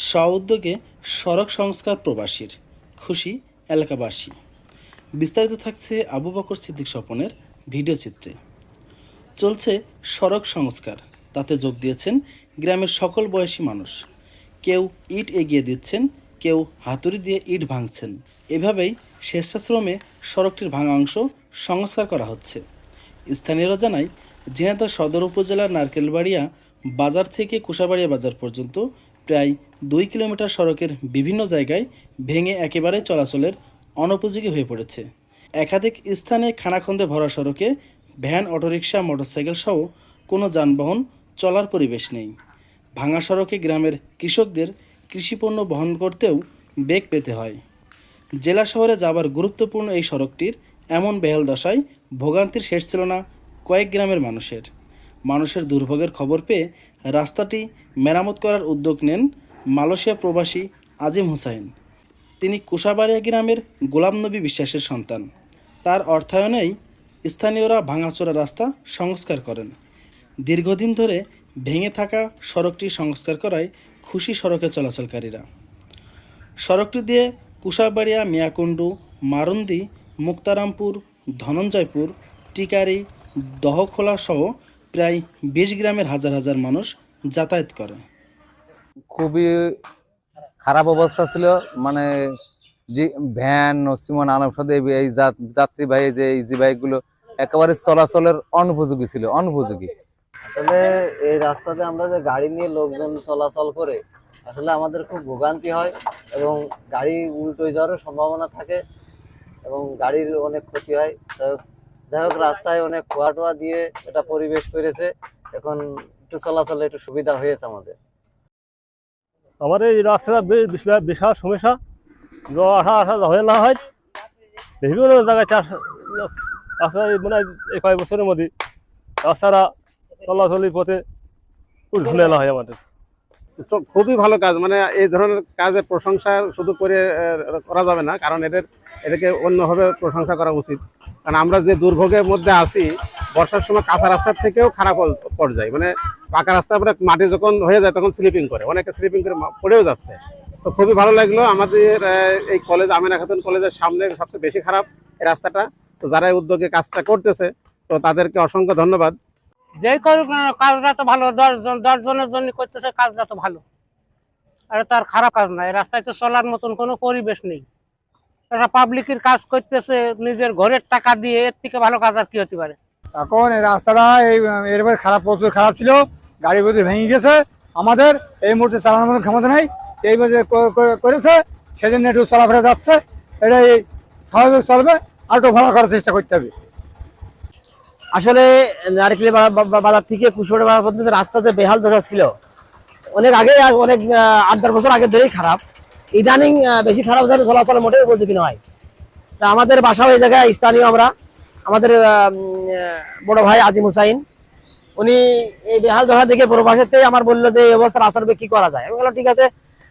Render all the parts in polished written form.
স্ব-উদ্যোগে সড়ক সংস্কার প্রবাসীর খুশি এলাকাবাসী। বিস্তারিত থাকছে আবু বকর সিদ্দিক স্বপনের ভিডিও চিত্রে। চলছে সড়ক সংস্কার, তাতে যোগ দিয়েছেন গ্রামের সকল বয়সী মানুষ। কেউ ইট এগিয়ে দিচ্ছেন, কেউ হাতুড়ি দিয়ে ইট ভাঙছেন। এভাবেই স্বেচ্ছাশ্রমে সড়কটির ভাঙা অংশ সংস্কার করা হচ্ছে। স্থানীয়রা জানায়, ঝিনাইদহ সদর উপজেলার নারকেলবাড়িয়া বাজার থেকে কুশাবাড়িয়া বাজার পর্যন্ত প্রায় 2 কিলোমিটার সড়কের বিভিন্ন জায়গায় ভেঙে একেবারে চলাচলের অনুপযোগী হয়ে পড়েছে। একাধিক স্থানে খানাখন্দে ভরা সড়কে ভ্যান, অটোরিকশা, মোটরসাইকেল সহ কোনো যানবাহন চলার পরিবেশ নেই। ভাঙা সড়কে গ্রামের কৃষকদের কৃষিপণ্য বহন করতেও বেগ পেতে হয়। জেলা শহরে যাবার গুরুত্বপূর্ণ এই সড়কটির এমন বেহাল দশায় ভোগান্তির শেষ ছিল না কয়েক গ্রামের মানুষের দুর্ভোগের খবর পেয়ে রাস্তাটি মেরামত করার উদ্যোগ নেন মালয়েশিয়া প্রবাসী আজিম হুসাইন। তিনি কুশাবাড়িয়া গ্রামের গোলাম নবী বিশ্বাসের সন্তান। তার অর্থায়নেই স্থানীয়রা ভাঙাচোরা রাস্তা সংস্কার করেন। দীর্ঘদিন ধরে ভেঙে থাকা সড়কটি সংস্কার করায় খুশি সড়কে চলাচলকারীরা। সড়কটি দিয়ে কুশাবাড়িয়া, মিয়াকুণ্ডু, মারুন্দি, মুক্তারামপুর, ধনঞ্জয়পুর, টিকারি, দহখোলা সহ প্রায় 20 গ্রামের হাজার হাজার মানুষ যাতায়াত করে। খুবই খারাপ অবস্থা ছিল, মানে ভ্যান, নসিমন, আলমসাদ এই যাত্রীবাহী যে ইজি বাইকগুলো একেবারে চলাচলের অনুপযোগী ছিল। আসলে এই রাস্তাতে আমরা যে গাড়ি নিয়ে লোকজন চলাচল করে আসলে আমাদের খুব ভোগান্তি হয় এবং গাড়ি উল্টো যাওয়ার সম্ভাবনা থাকে এবং গাড়ির অনেক ক্ষতি হয়। যাই হোক, রাস্তায় অনেক খোয়া টোয়া দিয়ে এটা পরিবেশ করেছে, এখন একটু চলাচলে একটু সুবিধা হয়েছে আমাদের। আমাদের এই রাস্তাটা বিশাল সমস্যা, আসা হয়ে না হয় বিভিন্ন জায়গায় রাস্তা মানে এই কয়েক বছরের মধ্যে রাস্তাটা চলাচলের পথে ঝুলেলা হয় আমাদের। খুবই ভালো কাজ, মানে এই ধরনের কাজের প্রশংসা শুধু করা যাবে না, কারণ এটাকে অন্যভাবে প্রশংসা করা উচিত। কারণ আমরা যে দুর্ভোগের মধ্যে আছি, বর্ষার সময় কাঁচা রাস্তার থেকেও খারাপ পর্যায়ে, মানে পাকা রাস্তার পরে মাটি যখন হয়ে যায় তখন স্লিপিং করে, অনেকে স্লিপিং করে পড়েও যাচ্ছে। তো খুবই ভালো লাগলো। আমাদের এই কলেজ, আমিনা খাতুন কলেজের সামনে সবচেয়ে বেশি খারাপ এই রাস্তাটা। তো যারা এই উদ্যোগে কাজটা করতেছে, তো তাদেরকে অসংখ্য ধন্যবাদ। যে করুক না, কাজটা তো ভালো, 10 জনের জন্য করতেছে, কাজটা তো ভালো। আর তার খারাপ কাজ না, এই রাস্তায় তো চলার মতন কোনো পরিবেশ নেই। এটা পাবলিকের কাজ করতেছে নিজের ঘরের টাকা দিয়ে, এর থেকে ভালো কাজ আর কি হতে পারে। এখন এই রাস্তাটা এরপরে প্রচুর খারাপ ছিল, গাড়ি বুঝে ভেঙে গেছে। আমাদের এই মুহূর্তে চালানোর মতো ক্ষমতা নেই, এই করেছে, সেজন্য একটু চলাফেরা যাচ্ছে। এটাই স্বাভাবিক চলবে, আর একটু ভালো করার চেষ্টা করতে হবে। আসলে নারকেল বাজার থেকে কুশাবাড়িয়া বাজার পর্যন্ত রাস্তা যে বেহাল দশা ছিল, অনেক আগে, অনেক 8-10 বছর আগে ধরেই খারাপ। ইদানিং বেশি খারাপ হচ্ছে, চলাচল মোটেই উপযোগী নয়। তা আমাদের বাসাও এই জায়গায় স্থানীয়, আমাদের বড় ভাই আজিম হুসাইন, উনি এই বেহাল দশা দেখে প্রবাসেতেই আমার বললো যে এই অবস্থা রাস্তার কি করা যায়। আমি বললাম ঠিক আছে,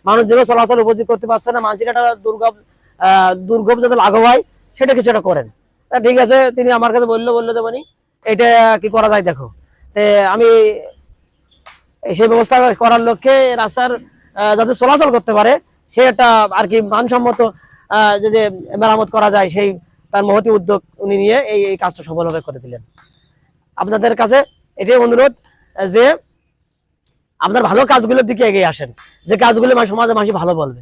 মানুষ যেভাবে চলাচল উপযোগ করতে পারছে না, মানুষের একটা দুর্গম যাতে লাঘব হয় সেটা কিছু একটা করেন। তা ঠিক আছে, তিনি আমার কাছে বললো যে মানে এটা কি করা যায় দেখো। আমি সেই ব্যবস্থা করার লক্ষ্যে রাস্তার যাতে চলাচল করতে পারে সে একটা আর কি মানসম্মত যদি মেরামত করা যায়, সেই তার মহতি উদ্যোগ উনি নিয়ে এই কাজটা সফলভাবে করে দিলেন। আপনাদের কাছে এটাই অনুরোধ যে আপনার ভালো কাজগুলোর দিকে এগিয়ে আসেন, যে কাজগুলো সমাজে মানুষ ভালো বলবে।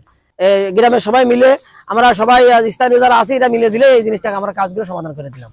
গ্রামের সবাই মিলে, আমরা সবাই স্থানীয় যারা আছি, এটা মিলে দিলে এই জিনিসটাকে আমরা কাজগুলো সমাধান করে দিলাম।